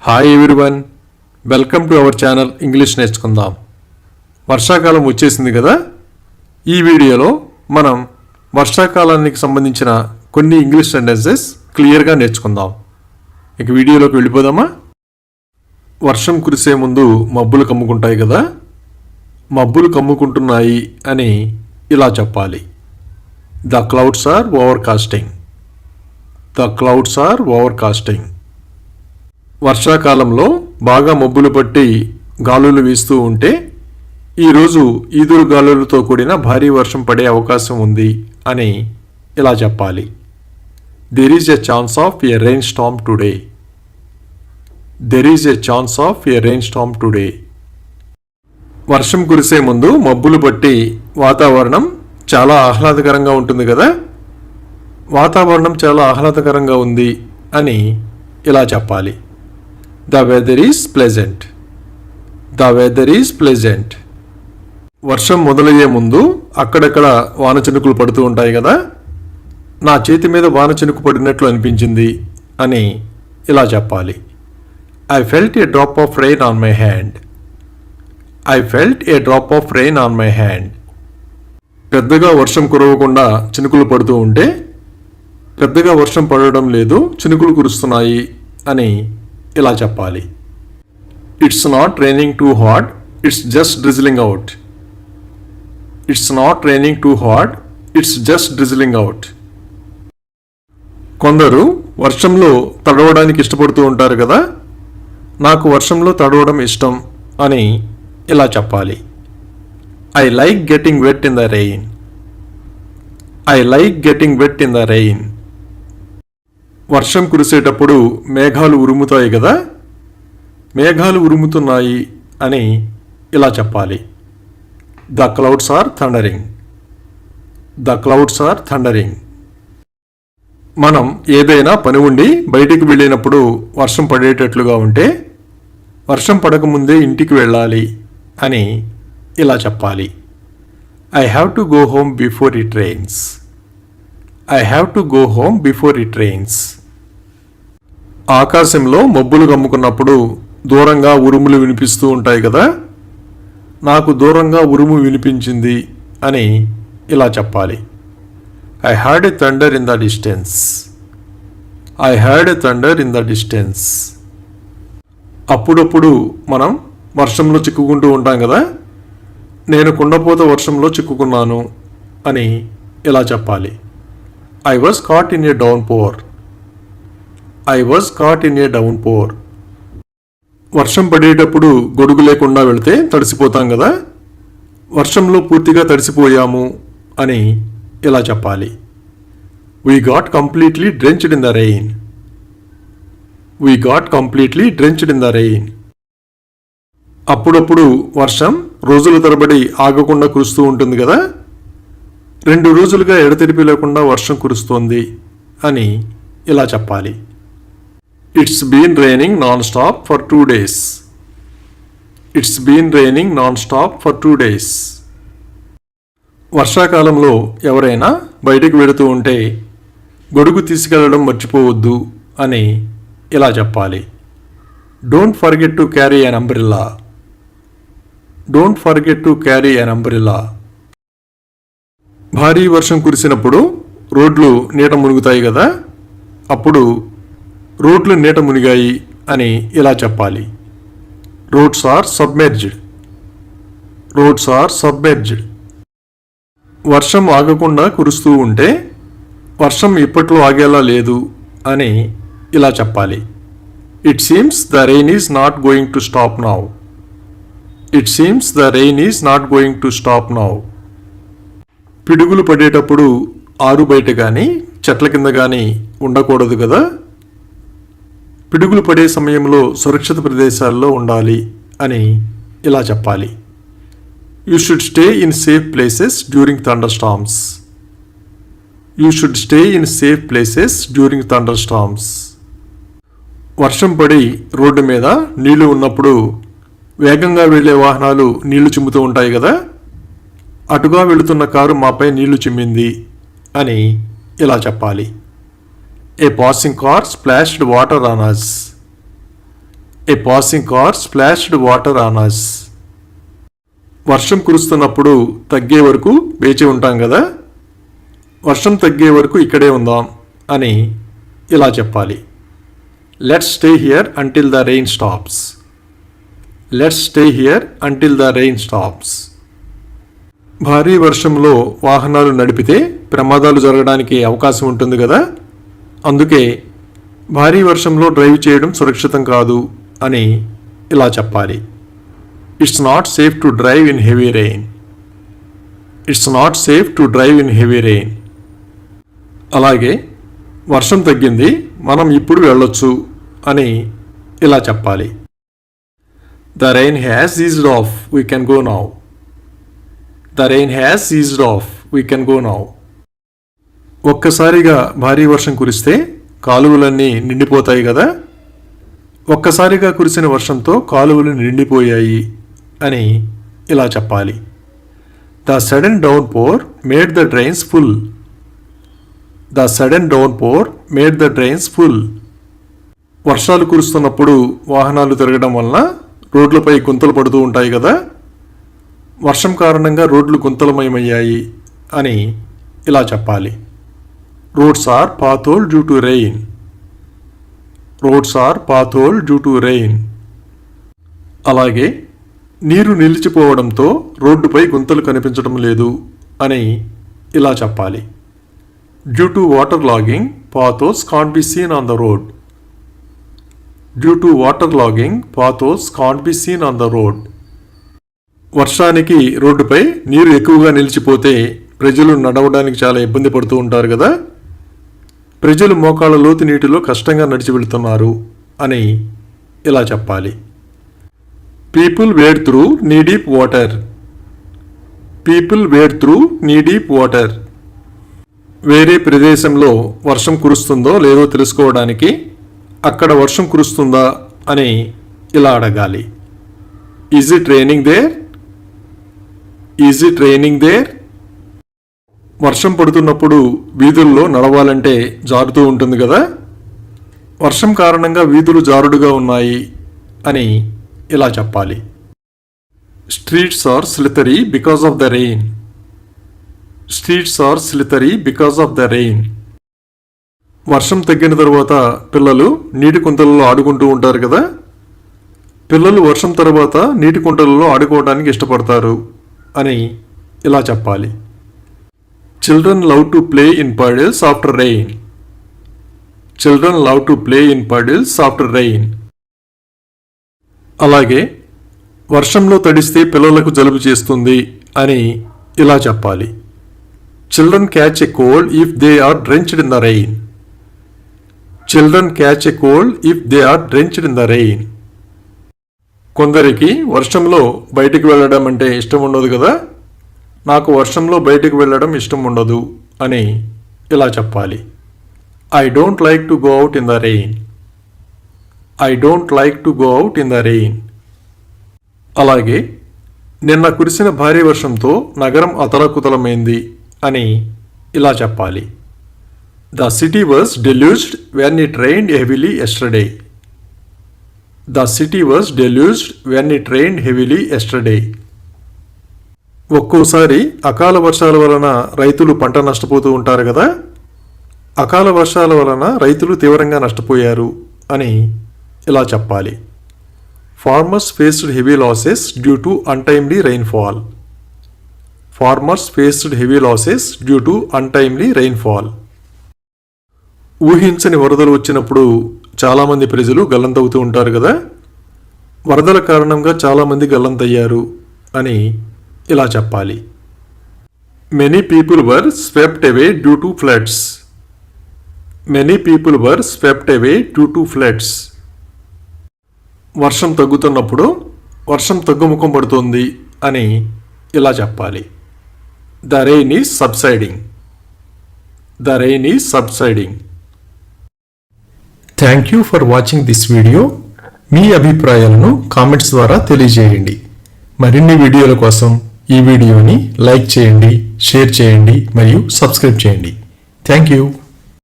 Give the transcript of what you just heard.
Hi everyone, welcome to our channel English నేర్చుకుందాం. వర్షాకాలం వచ్చేసింది కదా. ఈ వీడియోలో మనం వర్షాకాలానికి సంబంధించిన కొన్ని ఇంగ్లీష్ సెంటెన్సెస్ క్లియర్గా నేర్చుకుందాం. ఇక వీడియోలోకి వెళ్ళిపోదామా. వర్షం కురిసే ముందు మబ్బులు కమ్ముకుంటాయి కదా. మబ్బులు కమ్ముకుంటున్నాయి అని ఇలా చెప్పాలి. The clouds are overcasting. The clouds are overcasting. వర్షాకాలంలో బాగా మబ్బులు పట్టి గాలులు వీస్తూ ఉంటే ఈరోజు ఈదురు గాలులతో కూడిన భారీ వర్షం పడే అవకాశం ఉంది అని ఇలా చెప్పాలి. There is a chance of a rain Storm today. There is a chance of a rain Storm today. వర్షం కురిసే ముందు మబ్బులు పట్టి వాతావరణం చాలా ఆహ్లాదకరంగా ఉంటుంది కదా. వాతావరణం చాలా ఆహ్లాదకరంగా ఉంది అని ఇలా చెప్పాలి. The weather is pleasant. The weather is pleasant. వర్షం మొదలయ్యే ముందు అక్కడక్కడ వాన చినుకులు పడుతూ ఉంటాయి కదా. నా చేతి మీద వాన చినుకు పడినట్లు అనిపించింది అని ఇలా చెప్పాలి. I felt a drop of rain on my hand. I felt a drop of rain on my hand. పెద్దగా వర్షం కురవకుండా చినుకులు పడుతూ ఉంటే పెద్దగా వర్షం పడడం లేదు, చినుకులు కురుస్తున్నాయి అని ఇలా చెప్పాలి. It's not raining too hard, it's just drizzling out. It's not raining too hard, it's just drizzling out. కొందరు వర్షంలో తడవడానికి ఇష్టపడుతూ ఉంటారు కదా. నాకు వర్షంలో తడవడం ఇష్టం అని ఇలా చెప్పాలి. I like getting wet in the rain. I like getting wet in the rain. వర్షం కురిసేటప్పుడు మేఘాలు ఉరుముతాయి కదా. మేఘాలు ఉరుముతున్నాయి అని ఇలా చెప్పాలి. The clouds are thundering. The clouds are thundering. మనం ఏదైనా పని ఉండి బయటికి వెళ్ళినప్పుడు వర్షం పడేటట్లుగా ఉంటే వర్షం పడకముందే ఇంటికి వెళ్ళాలి అని ఇలా చెప్పాలి. I have to go home before it rains. I have to go home before it rains. ఆకాశంలో మబ్బులు కమ్ముకున్నప్పుడు దూరంగా ఉరుములు వినిపిస్తూ ఉంటాయి కదా. నాకు దూరంగా ఉరుము వినిపించింది అని ఇలా చెప్పాలి. I heard a thunder in the distance. I heard a thunder in the distance. అప్పుడప్పుడు మనం వర్షంలో చిక్కుకుంటూ ఉంటాం కదా. నేను కుండపోత వర్షంలో చిక్కుకున్నాను అని ఇలా చెప్పాలి. I was caught in a downpour. I was caught in a downpour. వర్షం పడేటప్పుడు గొడుగు లేకుండా వెళితే తడిసిపోతాం కదా. వర్షంలో పూర్తిగా తడిసిపోయాము అని ఇలా చెప్పాలి. We got completely drenched in the rain. We got completely drenched in the rain. అప్పుడప్పుడు వర్షం రోజుల తరబడి ఆగకుండా కురుస్తూ ఉంటుంది కదా. 2 రోజులుగా ఎడతెరిపి లేకుండా వర్షం కురుస్తోంది అని ఇలా చెప్పాలి. It's been raining non stop for 2 days. It's been raining non stop for 2 days. వర్షాకాలంలో ఎవరైనా బయటికి వెళుతూ ఉంటే గొడుగు తీసుకెళ్లడం మర్చిపోవద్దు అని ఇలా చెప్పాలి. Don't forget to carry an umbrella. Don't forget to carry an umbrella. భారీ వర్షం కురిసినప్పుడు రోడ్లు నీట మునుగుతాయి కదా. అప్పుడు రోడ్లు నీట మునిగాయి అని ఇలా చెప్పాలి. Roads are submerged. Roads are submerged. వర్షం ఆగకుండా కురుస్తూ ఉంటే వర్షం ఇప్పట్లో ఆగేలా లేదు అని ఇలా చెప్పాలి. It seems the rain is not going to stop now. It seems the rain is not going to stop now. పిడుగులు పడేటప్పుడు ఆరు బయట కానీ చెట్ల కింద కానీ ఉండకూడదు కదా. పిడుగులు పడే సమయంలో సురక్షిత ప్రదేశాల్లో ఉండాలి అని ఇలా చెప్పాలి. You should stay in safe places during thunder storms. You should stay in safe places during thunder storms. వర్షం పడి రోడ్డు మీద నీళ్లు ఉన్నప్పుడు వేగంగా వెళ్లే వాహనాలు నీళ్లు చిమ్ముతూ ఉంటాయి కదా. అటుగా వెళుతున్న కారు మాపై నీళ్లు చిమ్మింది అని ఇలా చెప్పాలి. A passing car splashed water on us. A passing car splashed water on us. వర్షం కురుస్తున్నప్పుడు తగ్గే వరకు వేచి ఉంటాం కదా, వర్షం తగ్గే వరకు ఇక్కడే ఉందాం అని ఇలా చెప్పాలి. Let's stay here until the rain stops. Let's stay here until the rain stops. భారీ వర్షంలో వాహనాలు నడిపితే ప్రమాదాలు జరగడానికి అవకాశం ఉంటుంది కదా, అందుకే భారీ వర్షంలో డ్రైవ్ చేయడం సురక్షితం కాదు అని ఇలా చెప్పాలి. It's not safe to drive in heavy rain. It's not safe to drive in heavy rain. అలాగే వర్షం తగ్గింది, మనం ఇప్పుడు వెళ్ళొచ్చు అని ఇలా చెప్పాలి. The rain has eased of, we can go now. The rain has eased of, we can go now. ఒక్కసారిగా భారీ వర్షం కురిస్తే కాలువలన్నీ నిండిపోతాయి కదా, ఒక్కసారిగా కురిసిన వర్షంతో కాలువలు నిండిపోయాయి అని ఇలా చెప్పాలి. The sudden downpour made the drains full. The sudden downpour made the drains full. వర్షాలు కురుస్తున్నప్పుడు వాహనాలు తిరగడం వలన రోడ్లపై గుంతలు పడుతూ ఉంటాయి కదా, వర్షం కారణంగా రోడ్లు గుంతలమయమయ్యాయి అని ఇలా చెప్పాలి. Roads are pothole due to rain. Roads are pothole due to rain. అలాగే నీరు నిలిచిపోవడంతో రోడ్డుపై గుంతలు కనిపించడం లేదు అని ఇలా చెప్పాలి. Due to water logging potholes can't be seen on the road. Due to water logging potholes can't be seen on the road. వర్షానికి రోడ్డుపై నీరు ఎక్కువగా నిలిచిపోతే ప్రజలు నడవడానికి చాలా ఇబ్బంది పడుతూ ఉంటారు కదా, ప్రజలు మోకాళ్ళ లోతు నీటిలో కష్టంగా నడిచి వెళుతున్నారు అని ఇలా చెప్పాలి. People wade through knee deep water. People wade through knee deep water. వేరే ప్రదేశంలో వర్షం కురుస్తుందో లేదో తెలుసుకోవడానికి అక్కడ వర్షం కురుస్తుందా అని ఇలా అడగాలి. Is it raining there? Is it raining there? వర్షం పడుతున్నప్పుడు వీధుల్లో నడవాలంటే జారుతూ ఉంటుంది కదా, వర్షం కారణంగా వీధులు జారుడుగా ఉన్నాయి అని ఇలా చెప్పాలి. Streets are slithery because of the rain. Streets are slithery because of the rain. వర్షం తగ్గిన తర్వాత పిల్లలు నీటి కుంటలలో ఆడుకుంటూ ఉంటారు కదా, పిల్లలు వర్షం తర్వాత నీటి కుంటలలో ఆడుకోవడానికి ఇష్టపడతారు అని ఇలా చెప్పాలి. Children love to play in puddles after rain. Children love to play in puddles after rain. అలాగే వర్షంలో తడిస్తే పిల్లలకు జలుబు చేస్తుంది అని ఇలా చెప్పాలి. Children catch a cold if they are drenched in the rain. Children catch a cold if they are drenched in the rain. కొందరికి వర్షంలో బయటికి వెళ్ళడం అంటే ఇష్టం ఉండదు కదా, నాకు వర్షంలో బయటికి వెళ్ళడం ఇష్టం ఉండదు అని ఇలా చెప్పాలి. I don't like to go out in the rain. I don't like to go out in the rain. అలాగే నిన్న కురిసిన భారీ వర్షంతో నగరం అతలకుతలమైంది అని ఇలా చెప్పాలి. The city was deluged when it rained heavily yesterday. The city was deluged when it rained heavily yesterday. ఒక్కోసారి అకాల వర్షాల వలన రైతులు పంట నష్టపోతూ ఉంటారు కదా, అకాల వర్షాల వలన రైతులు తీవ్రంగా నష్టపోయారు అని ఇలా చెప్పాలి. Farmers faced heavy losses due to untimely rainfall. Farmers faced heavy losses due to untimely rainfall. ఊహించని వరదలు వచ్చినప్పుడు చాలామంది ప్రజలు గల్లంతవుతూ ఉంటారు కదా, వరదల కారణంగా చాలామంది గల్లంతయ్యారు అని ఇలా చెప్పాలి. Many people were swept away due to floods. Many people were swept away due to floods. వర్షం తగ్గుతున్నప్పుడు వర్షం తగ్గుముఖం పడుతుంది అని ఇలా చెప్పాలి. The rain is subsiding. The rain is subsiding. Thank you for watching this video. మీ అభిప్రాయాలను కామెంట్స్ ద్వారా తెలియజేయండి. మరిన్ని వీడియోల కోసం ఈ వీడియోని లైక్ చేయండి, షేర్ చేయండి మరియు సబ్స్క్రైబ్ చేయండి. Thank you.